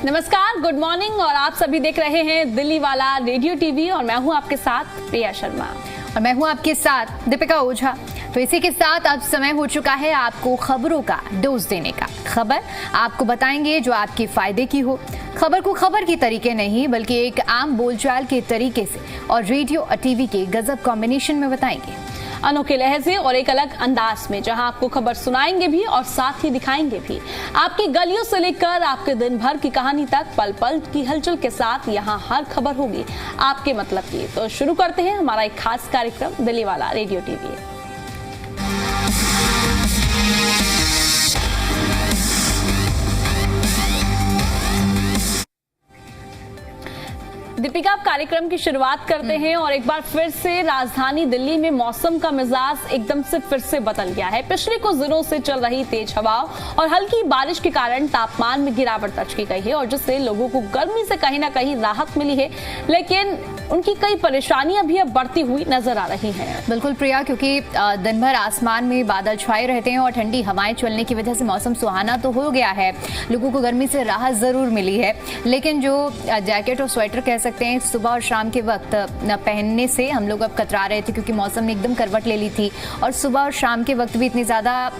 नमस्कार, good morning. और आप सभी देख रहे हैं दिल्ली वाला रेडियो टीवी और मैं हूं आपके साथ प्रिया शर्मा और मैं हूं आपके साथ दीपिका ओझा। तो इसी के साथ अब समय हो चुका है आपको खबरों का डोज देने का। खबर आपको बताएंगे जो आपके फायदे की हो। खबर को खबर की तरीके नहीं बल्कि एक आम बोलचाल के तरीके से और रेडियो और टीवी के गजब कॉम्बिनेशन में बताएंगे, अनोखे लहजे और एक अलग अंदाज में, जहां आपको खबर सुनाएंगे भी और साथ ही दिखाएंगे भी। आपकी गलियों से लेकर आपके दिन भर की कहानी तक, पल पल की हलचल के साथ यहां हर खबर होगी आपके मतलब की। तो शुरू करते हैं हमारा एक खास कार्यक्रम दिल्ली वाला रेडियो टीवी। दीपिका, आप कार्यक्रम की शुरुआत करते हैं और एक बार फिर से राजधानी दिल्ली में मौसम का मिजाज एकदम से फिर से बदल गया है। पिछले कुछ दिनों से चल रही तेज हवाओं और हल्की बारिश के कारण तापमान में गिरावट दर्ज की गई है और जिससे लोगों को गर्मी से कहीं ना कहीं राहत मिली है, लेकिन उनकी कई परेशानियां भी अब बढ़ती हुई नजर आ रही हैं। बिल्कुल प्रिया, क्योंकि दिन भर आसमान में बादल छाए रहते हैं और ठंडी हवाएं चलने की वजह से मौसम सुहाना तो हो गया है, लोगों को गर्मी से राहत जरूर मिली है, लेकिन जो जैकेट और स्वेटर कह सकते हैं सुबह और शाम के वक्त पहनने से हम लोग अब कतरा रहे थे, क्योंकि मौसम ने एकदम करवट ले ली थी और सुबह और शाम के वक्त भी इतनी ज़्यादा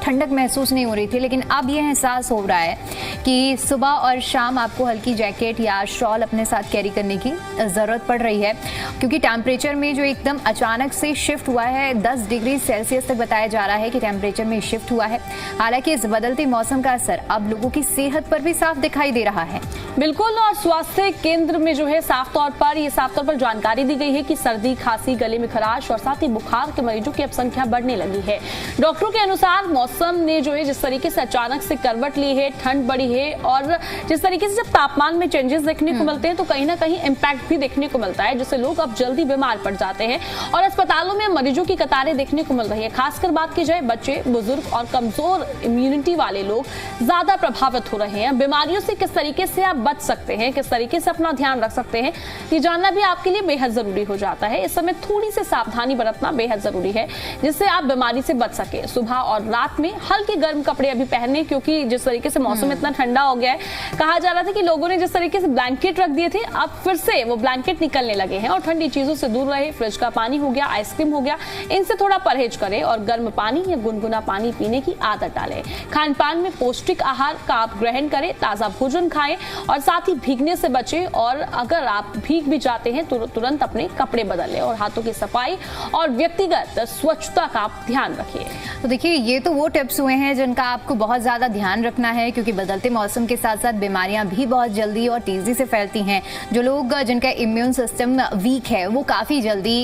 ठंडक महसूस नहीं हो रही थी। लेकिन अब यह एहसास हो रहा है कि सुबह और शाम आपको हल्की जैकेट या शॉल अपने साथ कैरी करने की ज़रूरत पड़ रही है, क्योंकि टेम्परेचर में जो एकदम अचानक से शिफ्ट हुआ है, 10 डिग्री सेल्सियस तक बताया जा रहा है कि टेम्परेचर में शिफ्ट हुआ है। हालांकि इस बदलते मौसम का असर अब लोगों की सेहत पर भी साफ दिखाई दे रहा है। बिल्कुल, और स्वास्थ्य केंद्र में जो है साफ तौर पर जानकारी दी गई है कि सर्दी, खांसी, गले में खराश और साथ ही बुखार के मरीजों की अब संख्या बढ़ने लगी है। डॉक्टरों के अनुसार मौसम ने जो है जिस तरीके से अचानक से करवट ली है, ठंड बढ़ी है और जिस तरीके से जब तापमान में चेंजेस देखने को मिलते हैं तो कहीं ना कहीं इम्पैक्ट भी देखने को मिलता है, जिससे लोग अब जल्दी बीमार पड़ जाते हैं और अस्पतालों में मरीजों की कतारें देखने को मिल रही है। खासकर बात की जाए बच्चे, बुजुर्ग और कमजोर इम्यूनिटी वाले लोग ज्यादा प्रभावित हो रहे हैं। बीमारियों से किस तरीके से आप बच सकते हैं, किस तरीके से अपना ध्यान रख सकते हैं, ये जानना भी आपके लिए बेहद जरूरी हो जाता है। इस समय थोड़ी सी सावधानी बरतना बेहद जरूरी है, जिससे आप बीमारी से बच सके। सुबह और रात में हल्के गर्म कपड़े अभी पहने, क्योंकि जिस तरीके से मौसम इतना ठंडा हो गया है, कहा जा रहा था कि लोगों ने जिस तरीके से ब्लैंकेट रख दिए थे, अब फिर से वो ब्लैंकेट निकलने लगे हैं और ठंडी चीजों से दूर रहे। फ्रिज का पानी हो गया, आइसक्रीम हो गया, इनसे थोड़ा परहेज करें और गर्म पानी या गुनगुना पानी पीने की आदत डालें। खान पान में पौष्टिक आहार का आप ग्रहण करें, ताजा भोजन खाएं और साथ ही भीगने से बचें। और अगर आप भीग भी जाते हैं तो तुरंत अपने कपड़े बदल लें और हाथों की सफाई और व्यक्तिगत स्वच्छता का आप ध्यान रखिए। तो देखिए, ये तो वो टिप्स हुए हैं जिनका आपको बहुत ज्यादा ध्यान रखना है, क्योंकि बदलते मौसम के साथ साथ बीमारियां भी बहुत जल्दी और तेजी से फैलती हैं। जो लोग जिनका इम्यून सिस्टम वीक है वो काफी जल्दी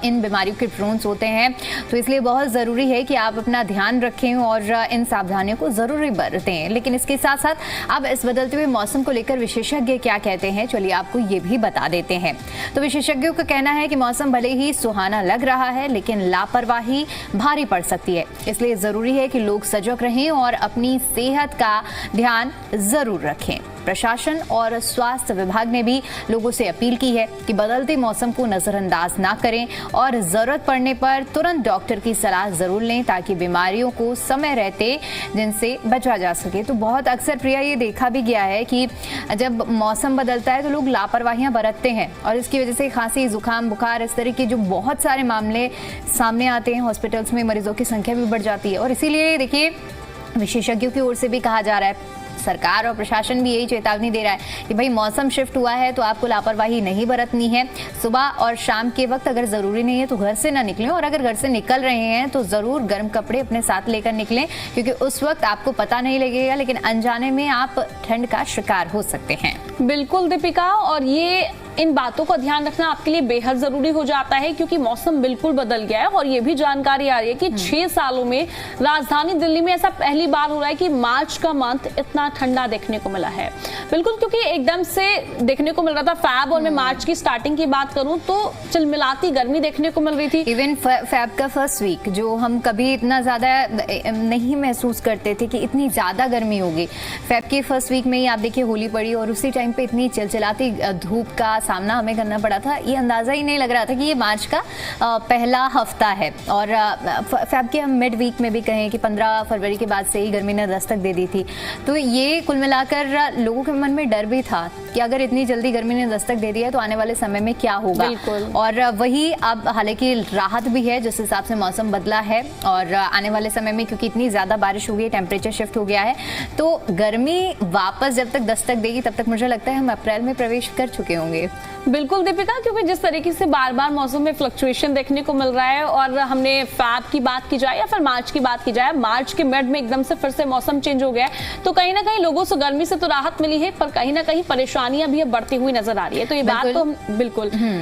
इन बीमारियों के प्रोन्स होते हैं। तो इसलिए बहुत जरूरी है कि आप अपना ध्यान रखें और इन सावधानियों को जरूरी बरतें। लेकिन इसके साथ साथ अब इस बदलते हुए मौसम को लेकर विशेषज्ञ क्या कहते हैं, चलिए आपको ये भी बता देते हैं। तो विशेषज्ञों का कहना है कि मौसम भले ही सुहाना लग रहा है, लेकिन लापरवाही भारी पड़ सकती है। इसलिए जरूरी है कि लोग सजग रहें और अपनी सेहत का ध्यान जरूर रखें। प्रशासन और स्वास्थ्य विभाग ने भी लोगों से अपील की है कि बदलते मौसम को नजरअंदाज ना करें और जरूरत पड़ने पर तुरंत डॉक्टर की सलाह जरूर लें, ताकि बीमारियों को समय रहते जिनसे बचा जा सके। तो बहुत अक्सर प्रिया ये देखा भी गया है कि जब मौसम बदलता है तो लोग लापरवाहियां बरतते हैं और इसकी वजह से खांसी, जुकाम, बुखार, इस तरह के जो बहुत सारे मामले सामने आते हैं, हॉस्पिटल्स में मरीजों की संख्या भी बढ़ जाती है। और इसीलिए देखिए, विशेषज्ञों की ओर से भी कहा जा रहा है, सरकार और प्रशासन भी यही चेतावनी दे रहा है कि भाई मौसम शिफ्ट हुआ है तो आपको लापरवाही नहीं बरतनी है। सुबह और शाम के वक्त अगर जरूरी नहीं है तो घर से ना निकलें, और अगर घर से निकल रहे हैं तो जरूर गर्म कपड़े अपने साथ लेकर निकलें, क्योंकि उस वक्त आपको पता नहीं लगेगा, लेकिन अनजाने में आप ठंड का शिकार हो सकते हैं। बिल्कुल दीपिका, और ये इन बातों का ध्यान रखना आपके लिए बेहद जरूरी हो जाता है, क्योंकि मौसम बिल्कुल बदल गया है। और ये भी जानकारी आ रही है कि 6 सालों में राजधानी दिल्ली में ऐसा पहली बार हो रहा है कि मार्च का मंथ इतना ठंडा देखने को मिला है। बिल्कुल, क्योंकि एकदम से देखने को मिल रहा था फैब, और मैं मार्च की स्टार्टिंग की बात करूं तो चिलमिलाती गर्मी देखने को मिल रही थी। इवन फैब का फर्स्ट वीक जो हम कभी इतना ज्यादा नहीं महसूस करते थे कि इतनी ज्यादा गर्मी होगी, फैब के फर्स्ट वीक में ही आप देखिए होली पड़ी और उसी टाइम पे इतनी चिलचिलाती धूप का सामना हमें करना पड़ा था, ये अंदाजा ही नहीं लग रहा था कि ये मार्च का पहला हफ्ता है। और फैब के हम मिड वीक में भी कहें कि 15 फरवरी के बाद से ही गर्मी ने दस्तक दे दी थी। तो ये कुल मिलाकर लोगों के मन में डर भी था कि अगर इतनी जल्दी गर्मी ने दस्तक दे दिया तो आने वाले समय में क्या होगा। और वही अब हालांकि राहत भी है जिस हिसाब से मौसम बदला है, और आने वाले समय में क्योंकि इतनी ज्यादा बारिश हो गई, टेम्परेचर शिफ्ट हो गया है, तो गर्मी वापस जब तक दस्तक देगी तब तक मुझे लगता है हम अप्रैल में प्रवेश कर चुके होंगे। बिल्कुल दीपिका, क्योंकि जिस तरीके से बार बार मौसम में फ्लक्चुएशन देखने को मिल रहा है, और हमने फैब की बात की जाए या फिर मार्च की बात की जाए, मार्च के मिड में एकदम से फिर से मौसम चेंज हो गया है, तो कहीं ना कहीं लोगों से गर्मी से तो राहत मिली है, पर कहीं ना कहीं परेशानियां भी अब बढ़ती हुई नजर आ रही है। तो ये बात तो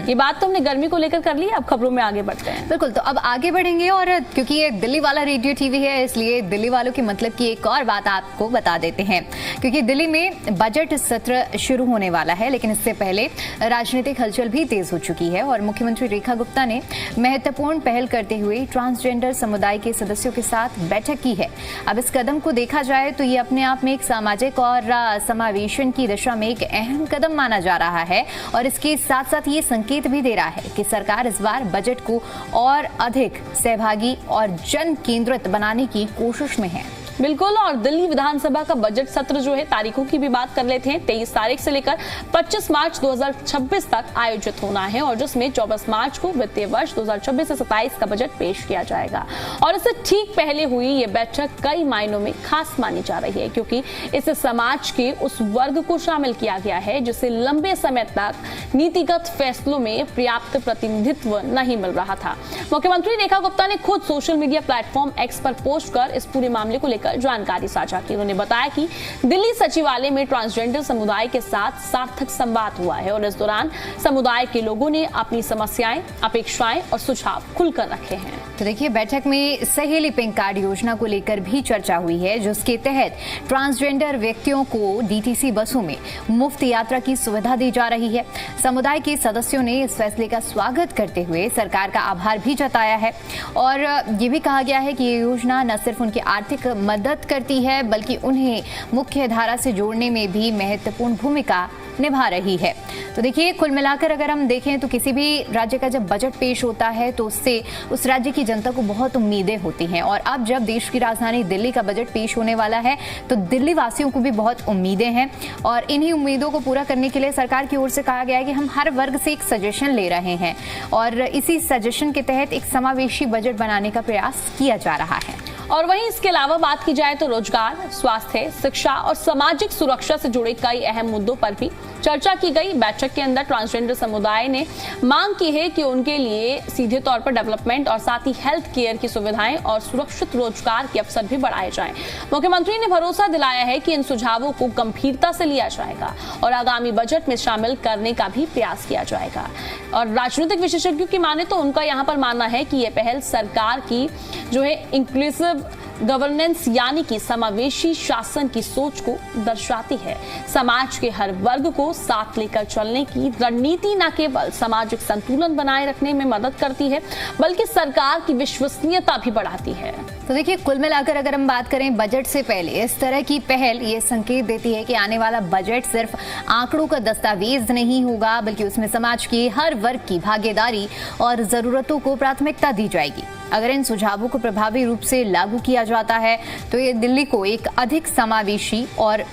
ये बात तो हमने गर्मी को लेकर कर ली। अब खबरों में आगे बढ़ते हैं। बिल्कुल, तो अब आगे बढ़ेंगे, और क्योंकि ये दिल्ली वाला रेडियो टीवी है इसलिए दिल्ली वालों के मतलब की एक और बात आपको बता देते हैं, क्योंकि दिल्ली में बजट सत्र शुरू होने वाला है, लेकिन इससे पहले राजनीतिक हलचल भी तेज हो चुकी है और मुख्यमंत्री रेखा गुप्ता ने महत्वपूर्ण पहल करते हुए ट्रांसजेंडर समुदाय के सदस्यों के साथ बैठक की है। अब इस कदम को देखा जाए तो ये अपने आप में एक सामाजिक और समावेशन की दिशा में एक अहम कदम माना जा रहा है, और इसके साथ साथ ये संकेत भी दे रहा है कि सरकार इस बार बजट को और अधिक सहभागी और जन केंद्रित बनाने की कोशिश में है। बिल्कुल, और दिल्ली विधानसभा का बजट सत्र जो है, तारीखों की भी बात कर लेते हैं, 23 तारीख से लेकर 25 मार्च 2026 तक आयोजित होना है, और जिसमें 24 मार्च को वित्तीय वर्ष 2026 से 27 का बजट पेश किया जाएगा। और इससे ठीक पहले हुई ये बैठक कई मायनों में खास मानी जा रही है, क्योंकि इसे समाज के उस वर्ग को शामिल किया गया है जिसे लंबे समय तक नीतिगत फैसलों में पर्याप्त प्रतिनिधित्व नहीं मिल रहा था। मुख्यमंत्री रेखा गुप्ता ने खुद सोशल मीडिया प्लेटफॉर्म एक्स पर पोस्ट कर इस पूरे मामले को लेकर जानकारी साझा की। उन्होंने बताया कि दिल्ली सचिवालय में ट्रांसजेंडर समुदाय के साथ सार्थक संवाद हुआ है, और इस दौरान समुदाय के लोगों ने अपनी समस्याएं, अपेक्षाएं और सुझाव खुलकर रखे हैं। तो देखिए, बैठक में सहेली पिंक कार्ड योजना को लेकर भी चर्चा हुई है, जिसके तहत ट्रांसजेंडर व्यक्तियों को डीटीसी बसों में मुफ्त यात्रा की सुविधा दी जा रही है। समुदाय के सदस्यों ने इस फैसले का स्वागत करते हुए सरकार का आभार भी जताया है, और ये भी कहा गया है कि ये योजना न सिर्फ उनकी आर्थिक मदद करती है बल्कि उन्हें मुख्य धारा से जोड़ने में भी महत्वपूर्ण भूमिका निभा रही है। तो देखिए, कुल मिलाकर अगर हम देखें तो किसी भी राज्य का जब बजट पेश होता है तो उससे उस राज्य की जनता को बहुत उम्मीदें होती हैं, और अब जब देश की राजधानी दिल्ली का बजट पेश होने वाला है तो दिल्ली वासियों को भी बहुत उम्मीदें हैं, और इन्हीं उम्मीदों को पूरा करने के लिए सरकार की ओर से कहा गया है कि हम हर वर्ग से एक सजेशन ले रहे हैं, और इसी सजेशन के तहत एक समावेशी बजट बनाने का प्रयास किया जा रहा है। और वहीं इसके अलावा बात की जाए तो रोजगार, स्वास्थ्य, शिक्षा और सामाजिक सुरक्षा से जुड़े कई अहम मुद्दों पर भी चर्चा की गई। बैठक के अंदर ट्रांसजेंडर समुदाय ने मांग की है कि उनके लिए सीधे तौर पर डेवलपमेंट और साथ ही हेल्थ केयर की सुविधाएं और सुरक्षित रोजगार के अवसर भी बढ़ाए जाएं। मुख्यमंत्री ने भरोसा दिलाया है कि इन सुझावों को गंभीरता से लिया जाएगा और आगामी बजट में शामिल करने का भी प्रयास किया जाएगा। और राजनीतिक विशेषज्ञों की माने तो उनका यहाँ पर मानना है कि यह पहल सरकार की जो है इंक्लूसिव गवर्नेंस यानी कि समावेशी शासन की सोच को दर्शाती है। समाज के हर वर्ग को साथ लेकर चलने की रणनीति न केवल सामाजिक संतुलन बनाए रखने में मदद करती है बल्कि सरकार की विश्वसनीयता भी बढ़ाती है। तो देखिए, कुल मिलाकर अगर हम बात करें बजट से पहले इस तरह की पहल ये संकेत देती है कि आने वाला बजट सिर्फ आंकड़ों का दस्तावेज नहीं होगा बल्कि उसमें समाज के हर वर्ग की भागीदारी और जरूरतों को प्राथमिकता दी जाएगी। अगर इन सुझावों को प्रभावी रूप से लागू किया जाता है तो ये दिल्ली को एक अधिक समावेशी और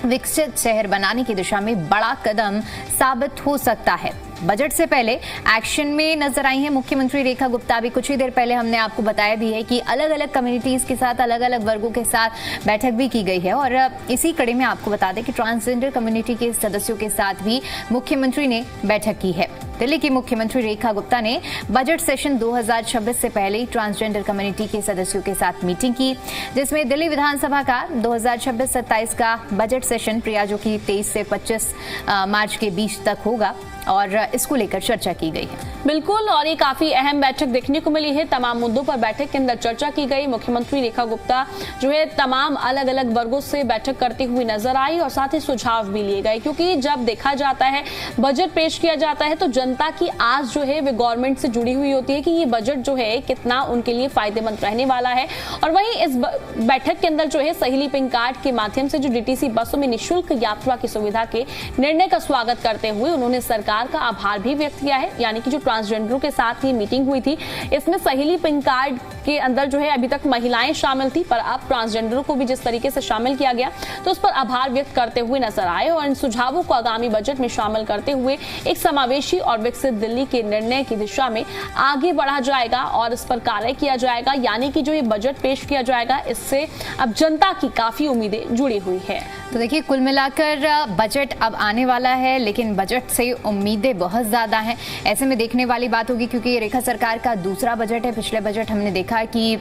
विकसित शहर बनाने की दिशा में बड़ा कदम साबित हो सकता है। बजट से पहले एक्शन में नजर आई हैं मुख्यमंत्री रेखा गुप्ता। अभी कुछ ही देर पहले हमने आपको बताया भी है कि अलग अलग कम्युनिटीज के साथ, अलग अलग वर्गों के साथ बैठक भी की गई है, और इसी कड़ी में आपको बता दें कि ट्रांसजेंडर कम्युनिटी के सदस्यों के साथ भी मुख्यमंत्री ने बैठक की है। दिल्ली की मुख्यमंत्री रेखा गुप्ता ने बजट सेशन 2026 से पहले ट्रांसजेंडर कम्युनिटी के सदस्यों के साथ मीटिंग की, जिसमें दिल्ली विधानसभा का 2026-27 का बजट सेशन प्रिया जो कि 23 से 25 मार्च के बीच तक होगा, और इसको लेकर चर्चा की गई है। बिल्कुल, और ये काफी अहम बैठक देखने को मिली है। तमाम मुद्दों पर बैठक के अंदर चर्चा की गई। मुख्यमंत्री रेखा गुप्ता जो है तमाम अलग अलग वर्गों से बैठक करती हुई नजर आई और साथ ही सुझाव भी लिए गए, क्योंकि जब देखा जाता है बजट पेश किया जाता है तो जनता की आस जो है वे गवर्नमेंट से जुड़ी हुई होती है कि ये बजट जो है कितना उनके लिए फायदेमंद रहने वाला है। और वहीं इस बैठक के अंदर जो है सहेली पिंक कार्ड के माध्यम से जो डीटीसी बसों में निःशुल्क यात्रा की सुविधा के निर्णय का स्वागत करते हुए उन्होंने सरकार सरकार का आभार भी व्यक्त किया है। यानी कि जो ट्रांसजेंडरों के साथ ये मीटिंग हुई थी, इसमें सहेली पिंक कार्ड के अंदर जो है अभी तक महिलाएं शामिल थी, पर अब ट्रांसजेंडरों को भी जिस तरीके से शामिल किया गया तो उस पर आभार व्यक्त करते हुए नजर आए और इन सुझावों को आगामी बजट में शामिल करते हुए एक समावेशी और विकसित दिल्ली के निर्णय की दिशा में आगे बढ़ा जाएगा और इस पर कार्य किया जाएगा। यानी कि जो ये बजट पेश किया जाएगा, इससे अब जनता की काफी उम्मीदें जुड़ी हुई है। तो देखिए, कुल मिलाकर बजट अब आने वाला है, लेकिन बजट से उम्मीदें बहुत ज़्यादा हैं। ऐसे में देखने वाली बात होगी, क्योंकि ये रेखा सरकार का दूसरा बजट है। पिछले बजट हमने देखा कि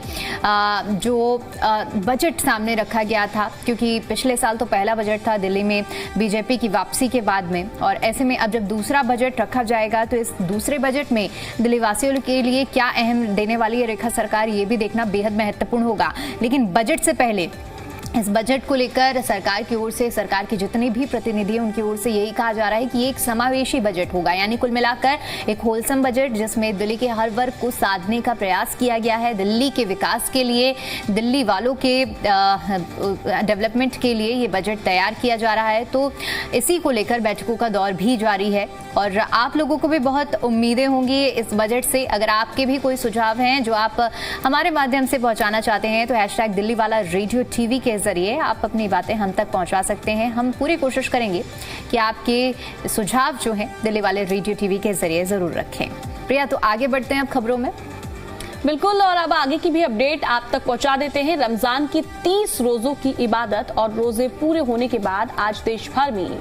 जो बजट सामने रखा गया था, क्योंकि पिछले साल तो पहला बजट था दिल्ली में बीजेपी की वापसी के बाद में, और ऐसे में अब जब दूसरा बजट रखा जाएगा तो इस दूसरे बजट में दिल्ली वासियों के लिए क्या अहम देने वाली है रेखा सरकार, ये भी देखना बेहद महत्वपूर्ण होगा। लेकिन बजट से पहले इस बजट को लेकर सरकार की ओर से, सरकार के जितने भी प्रतिनिधि हैं उनकी ओर से यही कहा जा रहा है कि ये एक समावेशी बजट होगा। यानी कुल मिलाकर एक होलसम बजट, जिसमें दिल्ली के हर वर्ग को साधने का प्रयास किया गया है। दिल्ली के विकास के लिए, दिल्ली वालों के डेवलपमेंट के लिए ये बजट तैयार किया जा रहा है। तो इसी को लेकर बैठकों का दौर भी जारी है और आप लोगों को भी बहुत उम्मीदें होंगी इस बजट से। अगर आपके भी कोई सुझाव हैं जो आप हमारे माध्यम से पहुंचाना चाहते हैं, तो #दिल्लीवाला रेडियो टीवी के जरिए आप अपनी बातें हम तक पहुंचा सकते हैं। हम पूरी कोशिश करेंगे कि आपके सुझाव जो हैं दिल्ली वाले रेडियो टीवी के जरिए जरूर रखें। प्रिया, तो आगे बढ़ते हैं अब खबरों में। बिल्कुल, और अब आगे की भी अपडेट आप तक पहुंचा देते हैं। रमजान की 30 रोजों की इबादत और रोजे पूरे होने के बाद आज देश भर में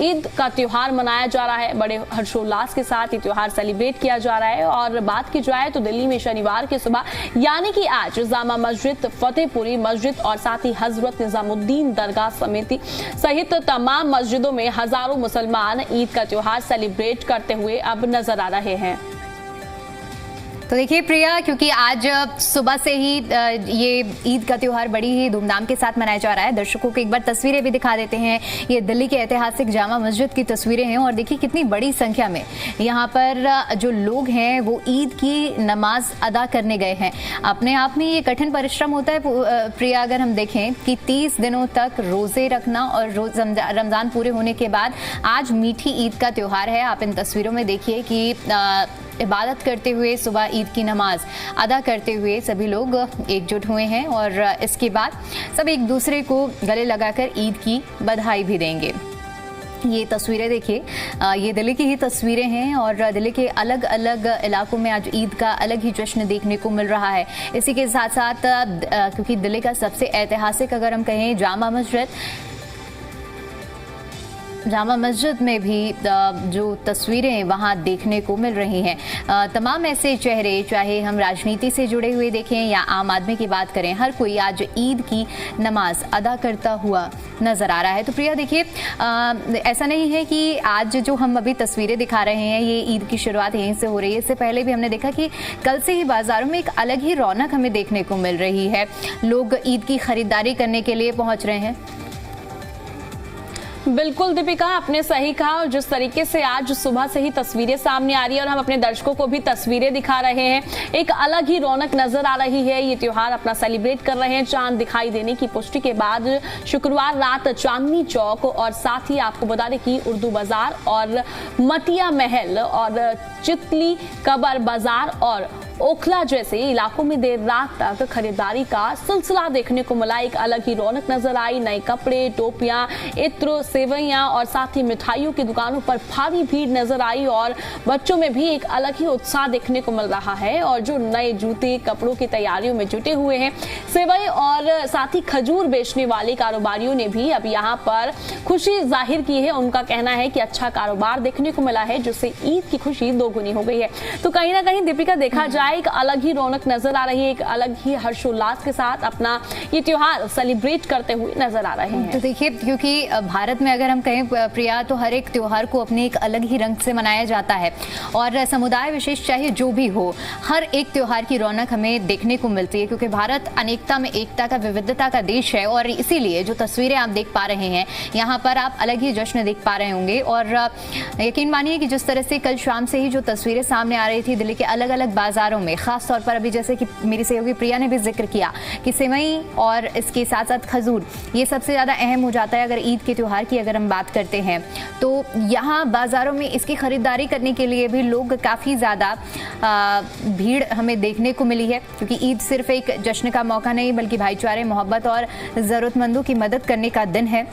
ईद का त्योहार मनाया जा रहा है। बड़े हर्षोल्लास के साथ ये त्योहार सेलिब्रेट किया जा रहा है। और बात की जाए तो दिल्ली में शनिवार की सुबह यानी कि आज जामा मस्जिद, फतेहपुरी मस्जिद और साथ ही हजरत निजामुद्दीन दरगाह समिति सहित तमाम मस्जिदों में हजारों मुसलमान ईद का त्योहार सेलिब्रेट करते हुए अब नजर आ रहे हैं। तो देखिए प्रिया, क्योंकि आज सुबह से ही ये ईद का त्योहार बड़ी ही धूमधाम के साथ मनाया जा रहा है। दर्शकों को एक बार तस्वीरें भी दिखा देते हैं। ये दिल्ली के ऐतिहासिक जामा मस्जिद की तस्वीरें हैं और देखिए कितनी बड़ी संख्या में यहाँ पर जो लोग हैं वो ईद की नमाज अदा करने गए हैं। अपने आप में ये कठिन परिश्रम होता है प्रिया, अगर हम देखें कि 30 दिनों तक रोजे रखना और रमजान पूरे होने के बाद आज मीठी ईद का त्योहार है। आप इन तस्वीरों में देखिए कि इबादत करते हुए, सुबह ईद की नमाज अदा करते हुए सभी लोग एकजुट हुए हैं और इसके बाद सब एक दूसरे को गले लगाकर ईद की बधाई भी देंगे। ये तस्वीरें देखिए, ये दिल्ली की ही तस्वीरें हैं और दिल्ली के अलग अलग इलाकों में आज ईद का अलग ही जश्न देखने को मिल रहा है। इसी के साथ साथ क्योंकि दिल्ली का सबसे ऐतिहासिक अगर हम कहें जामा मस्जिद में भी जो तस्वीरें वहाँ देखने को मिल रही हैं, तमाम ऐसे चेहरे, चाहे हम राजनीति से जुड़े हुए देखें या आम आदमी की बात करें, हर कोई आज ईद की नमाज अदा करता हुआ नजर आ रहा है। तो प्रिया देखिए, ऐसा नहीं है कि आज जो हम अभी तस्वीरें दिखा रहे हैं ये ईद की शुरुआत यहीं से हो रही है। इससे पहले भी हमने देखा कि कल से ही बाजारों में एक अलग ही रौनक हमें देखने को मिल रही है। लोग ईद की खरीदारी करने के लिए पहुंच रहे हैं। बिल्कुल दीपिका, आपने सही कहा। और जिस तरीके से आज सुबह से ही तस्वीरें सामने आ रही है और हम अपने दर्शकों को भी तस्वीरें दिखा रहे हैं, एक अलग ही रौनक नजर आ रही है। ये त्योहार अपना सेलिब्रेट कर रहे हैं। चांद दिखाई देने की पुष्टि के बाद शुक्रवार रात चांदनी चौक और साथ ही आपको बता दें कि उर्दू बाजार और मटिया महल और चितली कबर बाजार और ओखला जैसे इलाकों में देर रात तक खरीदारी का सिलसिला देखने को मिला। एक अलग ही रौनक नजर आई। नए कपड़े, टोपियां, इत्र, सेवइयां और साथ ही मिठाइयों की दुकानों पर भारी भीड़ नजर आई और बच्चों में भी एक अलग ही उत्साह देखने को मिल रहा है। और जो नए जूते, कपड़ों की तैयारियों में जुटे हुए हैं, सेवई और साथ ही खजूर बेचने वाले कारोबारियों ने भी अब यहाँ पर खुशी जाहिर की है। उनका कहना है कि अच्छा कारोबार देखने को मिला है, जिससे ईद की खुशी दोगुनी हो गई है। तो कहीं ना कहीं दीपिका देखा जाए एक अलग ही रौनक नजर आ रही है। एक अलग ही हर्षोल्लास के साथ अपना ये त्योहार सेलिब्रेट करते हुए नजर आ रहे हैं। तो देखिए, क्योंकि भारत में अगर हम कहें प्रिया, तो हर एक त्योहार को अपने एक अलग ही रंग से मनाया जाता है और समुदाय विशेष चाहे जो भी हो, हर एक त्योहार की रौनक हमें देखने को मिलती है। क्योंकि भारत अनेकता में एकता का, विविधता का देश है और इसीलिए जो तस्वीरें आप देख पा रहे हैं यहाँ पर, आप अलग ही जश्न देख पा रहे होंगे। और यकीन मानिए कि जिस तरह से कल शाम से ही जो तस्वीरें सामने आ रही थी दिल्ली के अलग अलग बाजारों बाज़ारों में, ख़ास तौर पर अभी जैसे कि मेरी सहयोगी प्रिया ने भी जिक्र किया कि सेवई और इसके साथ साथ खजूर ये सबसे ज़्यादा अहम हो जाता है अगर ईद के त्यौहार की अगर हम बात करते हैं। तो यहाँ बाज़ारों में इसकी ख़रीदारी करने के लिए भी लोग काफ़ी ज़्यादा भीड़ हमें देखने को मिली है, क्योंकि ईद सिर्फ एक जश्न का मौका नहीं बल्कि भाईचारे, मोहब्बत और ज़रूरतमंदों की मदद करने का दिन है।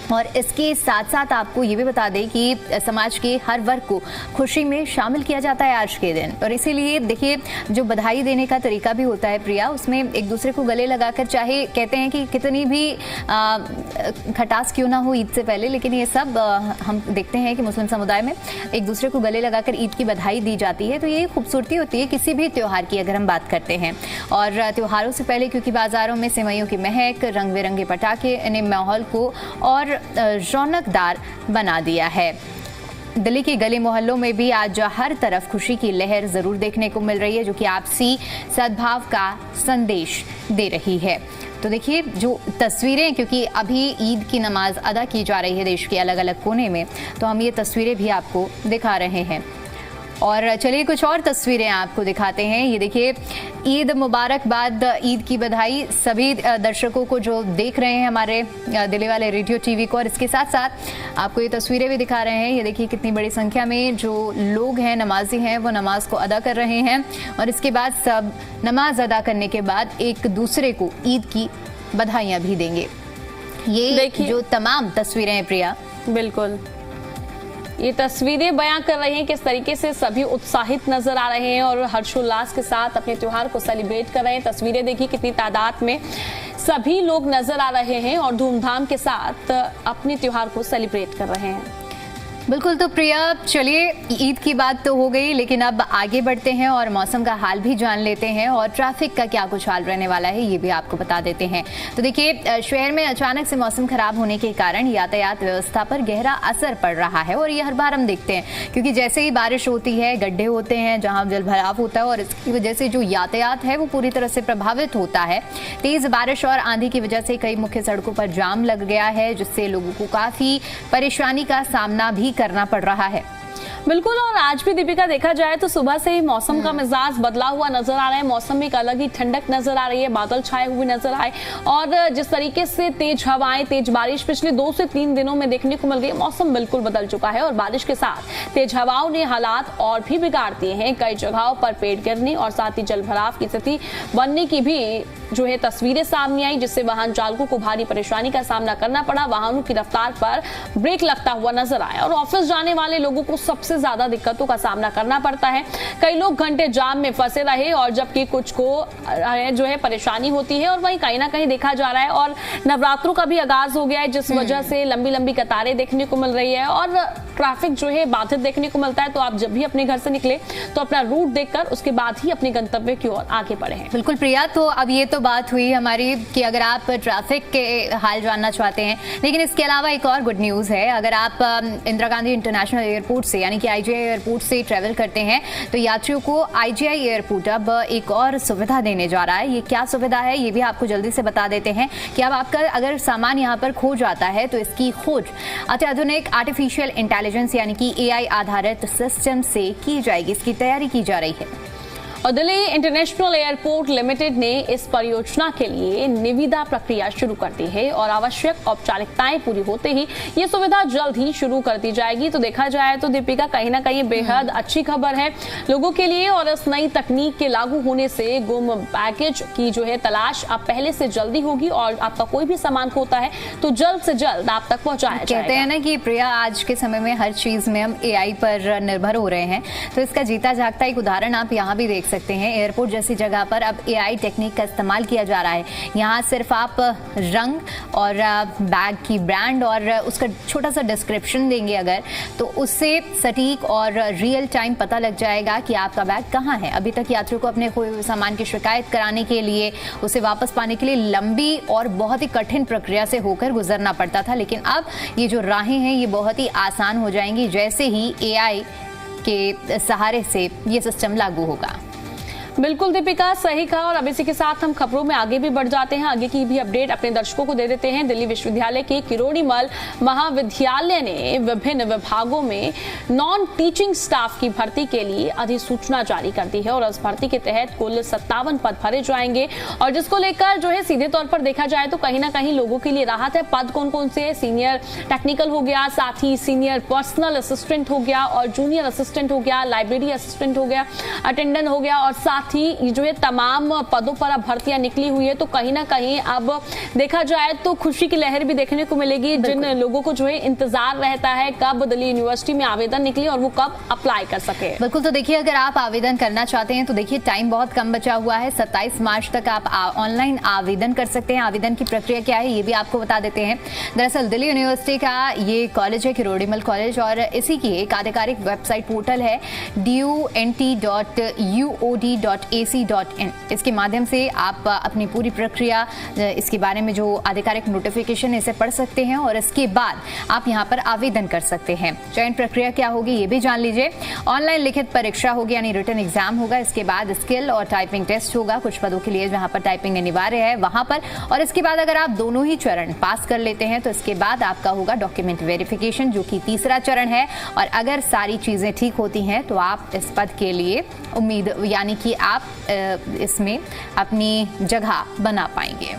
और इसके साथ साथ आपको ये भी बता दें कि समाज के हर वर्ग को खुशी में शामिल किया जाता है आज के दिन, और इसीलिए देखिए जो बधाई देने का तरीका भी होता है प्रिया, उसमें एक दूसरे को गले लगाकर, चाहे कहते हैं कि कितनी भी खटास क्यों ना हो ईद से पहले, लेकिन ये सब हम देखते हैं कि मुस्लिम समुदाय में एक दूसरे को गले लगाकर ईद की बधाई दी जाती है। तो ये खूबसूरती होती है किसी भी त्यौहार की अगर हम बात करते हैं। और त्योहारों से पहले क्योंकि बाज़ारों में सेवइयों की महक, रंग बिरंगे पटाखे ने माहौल को और रौनकदार बना दिया है। दिल्ली के गली मोहल्लों में भी आज हर तरफ खुशी की लहर जरूर देखने को मिल रही है, जो कि आपसी सद्भाव का संदेश दे रही है। तो देखिए जो तस्वीरें, क्योंकि अभी ईद की नमाज अदा की जा रही है देश के अलग अलग कोने में, तो हम ये तस्वीरें भी आपको दिखा रहे हैं। और चलिए कुछ और तस्वीरें आपको दिखाते हैं। ये देखिए, ईद मुबारकबाद, ईद की बधाई सभी दर्शकों को जो देख रहे हैं हमारे दिल्ली वाले रेडियो टीवी को। और इसके साथ साथ आपको ये तस्वीरें भी दिखा रहे हैं। ये देखिए कितनी बड़ी संख्या में जो लोग हैं, नमाजी हैं, वो नमाज को अदा कर रहे हैं। और इसके बाद सब नमाज अदा करने के बाद एक दूसरे को ईद की बधाइयाँ भी देंगे। ये जो तमाम तस्वीरें हैं प्रिया, बिल्कुल ये तस्वीरें बयां कर रही हैं किस तरीके से सभी उत्साहित नजर आ रहे हैं और हर्षोल्लास के साथ अपने त्योहार को सेलिब्रेट कर रहे हैं। तस्वीरें देखिए कितनी तादाद में सभी लोग नजर आ रहे हैं और धूमधाम के साथ अपने त्योहार को सेलिब्रेट कर रहे हैं। बिल्कुल। तो प्रिया चलिए ईद की बात तो हो गई, लेकिन अब आगे बढ़ते हैं और मौसम का हाल भी जान लेते हैं और ट्रैफिक का क्या कुछ हाल रहने वाला है ये भी आपको बता देते हैं। तो देखिए शहर में अचानक से मौसम खराब होने के कारण यातायात व्यवस्था पर गहरा असर पड़ रहा है और ये हर बार हम देखते हैं, क्योंकि जैसे ही बारिश होती है गड्ढे होते हैं जहाँ जलभराव होता है और इसकी वजह से जो यातायात है वो पूरी तरह से प्रभावित होता है। तेज बारिश और आंधी की वजह से कई मुख्य सड़कों पर जाम लग गया है, जिससे लोगों को काफी परेशानी का सामना भी करना पड़ रहा है। बिल्कुल। और आज भी दीपिका देखा जाए तो सुबह से ही मौसम का मिजाज बदला हुआ नजर आ रहा है। मौसम में एक अलग ही ठंडक नजर आ रही है, बादल छाए हुए नजर आए और जिस तरीके से तेज हवाएं, तेज बारिश पिछले 2 से 3 दिनों में देखने को मिल गई। मौसम बिल्कुल बदल चुका है और बारिश के साथ तेज हवाओं ने हालात और भी बिगाड़ दिए हैं। कई जगहों पर पेड़ गिरने और साथ ही जलभराव की स्थिति बनने की भी जो है तस्वीरें सामने आई, जिससे वाहन चालकों को भारी परेशानी का सामना करना पड़ा। वाहनों की रफ्तार पर ब्रेक लगता हुआ नजर आया और ऑफिस जाने वाले लोगों को सबसे ज्यादा दिक्कतों का सामना करना पड़ता है। कई लोग घंटे जाम में फंसे रहे और जबकि कुछ को जो है परेशानी होती है। और वहीं कहीं ना कहीं देखा जा रहा है और नवरात्रों का भी आगाज हो गया है, जिस वजह से लंबी लंबी कतारें देखने को मिल रही है और ट्रैफिक जो है बाधित देखने को मिलता है। तो आप जब भी अपने घर से निकले तो अपना रूट देखकर उसके बाद ही अपने गंतव्य की ओर आगे बढ़े हैं। बिल्कुल प्रिया, तो अब ये तो बात हुई हमारी कि अगर आप ट्रैफिक के हाल जानना चाहते हैं, लेकिन इसके अलावा एक और गुड न्यूज़ है। अगर आप इंदिरा गांधी इंटरनेशनल एयरपोर्ट से यानी कि IGI एयरपोर्ट से ट्रैवल करते हैं तो यात्रियों को IGI एयरपोर्ट अब एक और सुविधा देने जा रहा है। ये क्या सुविधा है ये भी आपको जल्दी से बता देते हैं कि अब आपका अगर सामान यहाँ पर खो जाता है तो इसकी खोज अत्याधुनिक आर्टिफिशियल इंटेलिजेंस यानी कि AI आधारित सिस्टम से की जाएगी। इसकी तैयारी की जा रही है और दिल्ली इंटरनेशनल एयरपोर्ट लिमिटेड ने इस परियोजना के लिए निविदा प्रक्रिया शुरू कर दी है और आवश्यक औपचारिकताएं पूरी होते ही ये सुविधा जल्द ही शुरू कर दी जाएगी। तो देखा जाए तो दीपिका कहीं ना कहीं बेहद अच्छी खबर है लोगों के लिए और इस नई तकनीक के लागू होने से गुम पैकेज की जो है तलाश अब पहले से जल्दी होगी और आपका कोई भी सामान खोता है तो जल्द से जल्द आप तक पहुंचाया जाएगा। कहते हैं ना कि प्रिया आज के समय में हर चीज में हम AI पर निर्भर हो रहे हैं, तो इसका जीता जागता एक उदाहरण आप यहाँ भी देख सकते हैं। एयरपोर्ट जैसी जगह पर अब AI टेक्निक का इस्तेमाल किया जा रहा है। यहाँ सिर्फ आप रंग और बैग की ब्रांड और उसका छोटा सा डिस्क्रिप्शन देंगे अगर, तो उससे सटीक और रियल टाइम पता लग जाएगा कि आपका बैग कहाँ है। अभी तक यात्रियों को अपने खोए हुए सामान की शिकायत कराने के लिए, उसे वापस पाने के लिए लंबी और बहुत ही कठिन प्रक्रिया से होकर गुजरना पड़ता था, लेकिन अब ये जो राहें हैं ये बहुत ही आसान हो जाएंगी जैसे ही AI के सहारे से ये सिस्टम लागू होगा। बिल्कुल दीपिका, सही कहा। और अब इसी के साथ हम खबरों में आगे भी बढ़ जाते हैं। आगे की भी अपडेट अपने दर्शकों को दे देते हैं। दिल्ली विश्वविद्यालय के किरोड़ीमल महाविद्यालय ने विभिन्न विभागों में नॉन टीचिंग स्टाफ की भर्ती के लिए अधिसूचना जारी कर दी है और इस भर्ती के तहत कुल 57 पद भरे जाएंगे और जिसको लेकर जो है सीधे तौर पर देखा जाए तो कहीं ना कहीं लोगों के लिए राहत है। पद कौन कौन से? सीनियर टेक्निकल हो गया, साथ ही सीनियर पर्सनल असिस्टेंट हो गया और जूनियर असिस्टेंट हो गया, लाइब्रेरी असिस्टेंट हो गया, अटेंडेंट हो गया और साथ ही जो है तमाम पदों पर अब भर्तियां निकली हुई है। तो कहीं ना कहीं अब देखा जाए तो खुशी की लहर भी देखने को मिलेगी। जिन लोगों को जो है इंतजार रहता है कब दिल्ली यूनिवर्सिटी में आवेदन निकले और वो कब अप्लाई कर सके। बिल्कुल, तो देखिए अगर आप आवेदन करना चाहते हैं तो देखिए टाइम बहुत कम बचा हुआ है। 27 मार्च तक आप ऑनलाइन आवेदन कर सकते हैं। आवेदन की प्रक्रिया क्या है ये भी आपको बता देते हैं। दरअसल दिल्ली यूनिवर्सिटी का ये कॉलेज है, किरोड़ीमल कॉलेज, और इसी की एक आधिकारिक वेबसाइट पोर्टल है dunt.uod.ac.in। इसके माध्यम से आप अपनी पूरी प्रक्रिया, इसके बारे में जो आधिकारिक नोटिफिकेशन है इसे पढ़ सकते हैं और इसके बाद आप यहाँ पर आवेदन कर सकते हैं। चयन प्रक्रिया क्या होगी ये भी जान लीजिए। ऑनलाइन लिखित परीक्षा होगी यानी रिटन एग्जाम होगा। इसके बाद स्किल और टाइपिंग टेस्ट होगा कुछ पदों के लिए जहां पर टाइपिंग अनिवार्य है वहां पर, और इसके बाद अगर आप दोनों ही चरण पास कर लेते हैं तो इसके बाद आपका होगा डॉक्यूमेंट वेरिफिकेशन जो कि तीसरा चरण है। और अगर सारी चीजें ठीक होती हैं तो आप इस पद के लिए उम्मीद यानी कि आप इसमें अपनी जगह बना पाएंगे।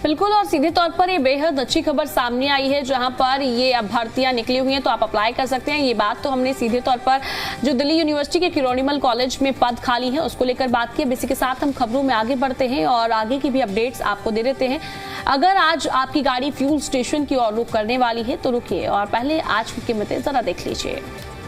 बिल्कुल, और सीधे तौर पर ये बेहद अच्छी खबर सामने आई है जहां पर ये अब भर्तियां निकली हुई हैं तो आप अप्लाई कर सकते हैं। ये बात तो हमने सीधे तौर पर जो दिल्ली यूनिवर्सिटी के किरोड़ीमल कॉलेज में पद खाली हैं उसको लेकर बात की। अब इसी के साथ हम खबरों में आगे बढ़ते हैं और आगे की भी अपडेट्स आपको दे देते हैं। अगर आज आपकी गाड़ी फ्यूल स्टेशन की ओर रुख करने वाली है तो रुकिए और पहले आज की कीमतें जरा देख लीजिए।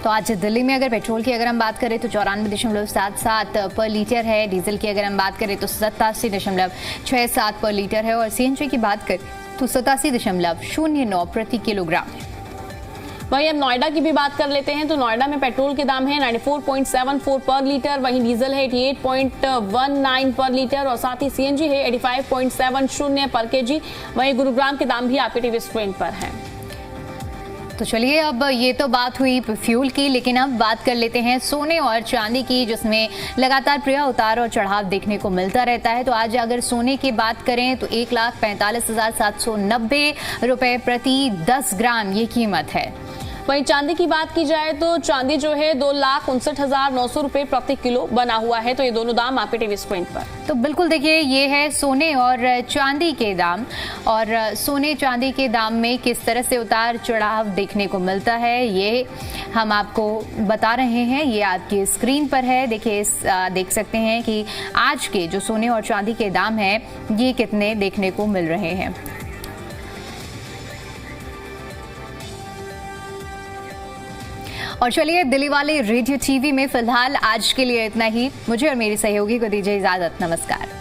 तो आज दिल्ली में अगर पेट्रोल की अगर हम बात करें तो 94.77 पर लीटर है। डीजल की अगर हम बात करें तो 87.67 पर लीटर है और सीएनजी की बात करें तो 87.09 प्रति किलोग्राम है। वहीं अब नोएडा की भी बात कर लेते हैं तो नोएडा में पेट्रोल के दाम है 94.74 पर लीटर, वहीं डीजल है 88.19 पर लीटर और साथ ही सीएनजी है 85.70 पर केजी। वहीं गुरुग्राम के दाम भी आपके टीवी स्क्रीन पर हैं। तो चलिए अब ये तो बात हुई फ्यूल की, लेकिन अब बात कर लेते हैं सोने और चांदी की जिसमें लगातार प्रिय उतार और चढ़ाव देखने को मिलता रहता है। तो आज अगर सोने की बात करें तो 1,45,790 रुपए प्रति 10 ग्राम ये कीमत है। वहीं चांदी की बात की जाए तो चांदी जो है 2,59,900 रुपए प्रति किलो बना हुआ है। तो ये दोनों दाम आपके टीवी स्क्रीन पर। तो बिल्कुल देखिए ये है सोने और चांदी के दाम, और सोने चांदी के दाम में किस तरह से उतार चढ़ाव देखने को मिलता है ये हम आपको बता रहे हैं। ये आपकी स्क्रीन पर है। देखिए देख सकते हैं कि आज के जो सोने और चांदी के दाम हैं ये कितने देखने को मिल रहे हैं। और चलिए दिल्ली वाले रेडियो टीवी में फिलहाल आज के लिए इतना ही। मुझे और मेरी सहयोगी को दीजिए इजाजत। नमस्कार।